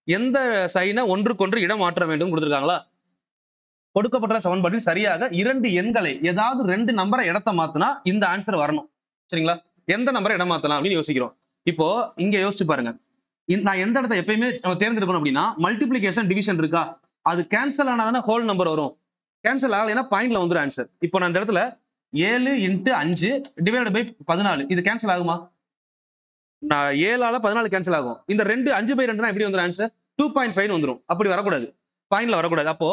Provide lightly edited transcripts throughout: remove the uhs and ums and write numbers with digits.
எந்த சைனை ஒன்றுக்கொன்று இடம் மாற்ற வேண்டும் கொடுத்திருக்காங்களா? கொடுக்கப்பட்ட சமன்பாட்டில் சரியாக 2 எண்களை ஏதாவது 2 நம்பரை இடத்த மாத்துனா இந்த ஆன்சர் வரணும். சரிங்களா? எந்த நம்பரை இடம் மாத்தலாம் அப்படின்னு யோசிக்கிறோம். இப்போ இங்க யோசிச்சு பாருங்க. நான் எந்த இடத்த எப்பயுமே நம்ம தேர்ந்தெடுக்கணும் அப்படின்னா, மல்டிப்ளிகேஷன், டிவிஷன் இருக்கா? அது கேன்சல் ஆனாதானே ஹோல் நம்பர் வரும். கேன்சல் ஆகலைன்னா பாயிண்ட்ல வந்துரும் ஆன்சர். இப்போ நான் இந்த இடத்துல 7 இன்டு 5 டிவைடட் பை 14 இது கேன்சல் ஆகுமா? நான் 7ஆல 14 கேன்சல் ஆகும். இந்த 2 5/2னா எப்படி வந்துரும் ஆன்சர்? 2.5 வந்துரும். அப்படி வரக்கூடாது. பாயிண்ட்ல வரக்கூடாது. அப்போ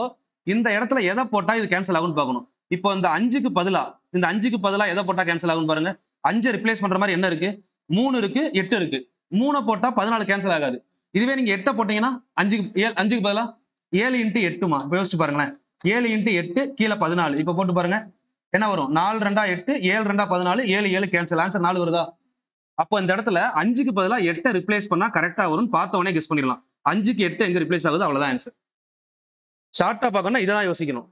இந்த இடத்துல எதை போட்டா இது கேன்சல் ஆகும்னு பார்க்கணும். இப்போ இந்த 5க்கு பதிலா இந்த 5க்கு பதிலா எதை போட்டா கேன்சல் ஆகும்னு பாருங்க. 5 ரிப்ளேஸ் பண்ற மாதிரி என்ன இருக்கு? 3 இருக்கு, 8 இருக்கு. 3 போட்டா 14 கேன்சல் ஆகாது. இதுவே நீங்க 8 போட்டீங்கன்னா 5க்கு பதிலா 7 இன்டு 8மா. இப்ப யோசிச்சு பாருங்களேன். 7 இன்டு 8 கீழ 14. இப்ப போட்டு பாருங்க. என்ன வரும்? 4 2 8, 7 2 14, 7 7 கேன்சல். ஆன்சர் 4 வருதா? அப்போ இந்த இடத்துல 5க்கு பதிலா 8 ரிப்ளேஸ் பண்ணா கரெக்ட்டா வரும்னு பார்த்த உடனே கெஸ் பண்ணிடலாம். 5க்கு 8 எங்க ரிப்ளேஸ் ஆகுது அவ்வளவுதான் ஆன்சர். ஷார்ட்டா பார்க்கணும்னா இதான் யோசிக்கணும்.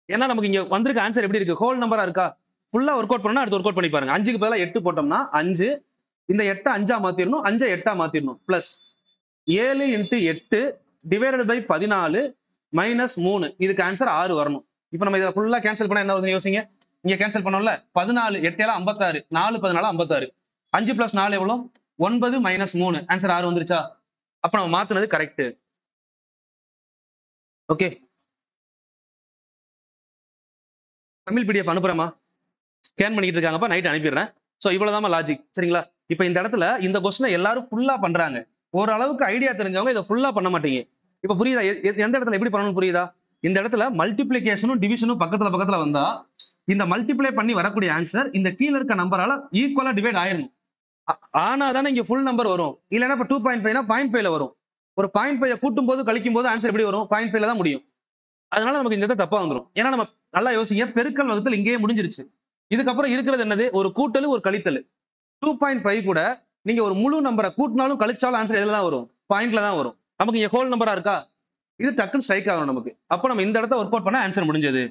ஏன்னா நமக்கு இங்க வந்திருக்க ஆன்சர் எப்படி இருக்கு? ஹோல் நம்பரா இருக்கா? ஃபுல்லா ஒர்க் அவுட் பண்ணா அடுத்து ஒர்க் அவுட் பண்ணி பாருங்க. 5க்கு பதிலா 8 போட்டோம்னா 5 இந்த 8 5ஆ மாத்திரணும். 5 8ஆ மாத்திரணும். Plus 7 into 8 divided by 14 minus 3 இதுக்கு ஆன்சர் 6 வரணும். இப்போ நம்ம இதை ஃபுல்லா கேன்சல் பண்ணா என்ன வருதுன்னு யோசிங்க. இங்க கேன்சல் பண்ணோம்ல 14 8 7 56 4 14 56 5 பிளஸ் 4 எவ்வளவு? 9 மைனஸ் 3 ஆன்சர் 6 வந்துருச்சா? அப்ப நம்ம மாத்துனது கரெக்ட். ஓகே, தமிழ் பிடிஎஃப் அனுப்புறேமா. ஸ்கேன் பண்ணிட்டு இருக்காங்கப்பா, நைட் அனுப்பிடுறேன். சோ இவ்வளவுதான் லாஜிக். சரிங்களா? இப்போ இந்த இடத்துல இந்த கொஸ்டினை எல்லாரும் ஃபுல்லா பண்றாங்க. ஓரளவுக்கு ஐடியா தெரிஞ்சவங்க இதை ஃபுல்லா பண்ண மாட்டீங்க. இப்ப புரியுதா? எந்த இடத்துல எப்படி பண்ணணும்னு புரியுதா? இந்த இடத்துல மல்டிப்ளிகேஷனும் டிவிஷனும் பக்கத்துல பக்கத்துல வந்தா இந்த மல்டிப்ளை பண்ணி வரக்கூடிய ஆன்சர் இந்த கீழ இருக்க நம்பரால ஈக்குவலா டிவைட் ஆயிடணும். ஆனா தானே இங்க ஃபுல் நம்பர் வரும். இல்லன்னா இப்ப 2.5னா 0.5ல வரும். ஒரு 0.5 கூட்டும் போது கழிக்கும் போது ஆன்சர் எப்படி வரும்? 0.5ல தான் முடியும். அதனால நமக்கு இந்த இடத்துல தப்பா வந்துரும். ஏன்னா நம்ம நல்லா யோசிங்க, பெருக்கல் வகுத்தல் இங்கேயே முடிஞ்சிருச்சு. இதுக்கப்புறம் இருக்கிறது என்னது? ஒரு கூட்டல், ஒரு கழித்தல். 2.5 கூட நீங்க ஒரு முழு நம்பரை கூட்டினாலும் கழிச்சாலும் ஆன்சர் எதுல தான் வரும்? பாயிண்ட்ல தான் வரும். நமக்கு இங்க ஹோல் நம்பரா இருக்கா? இது டக்குன்னு ஸ்ட்ரைக் ஆகணும் நமக்கு. அப்ப நம்ம இந்த இடத்த ஒர்க் அவுட் பண்ணா ஆன்சர் முடிஞ்சது.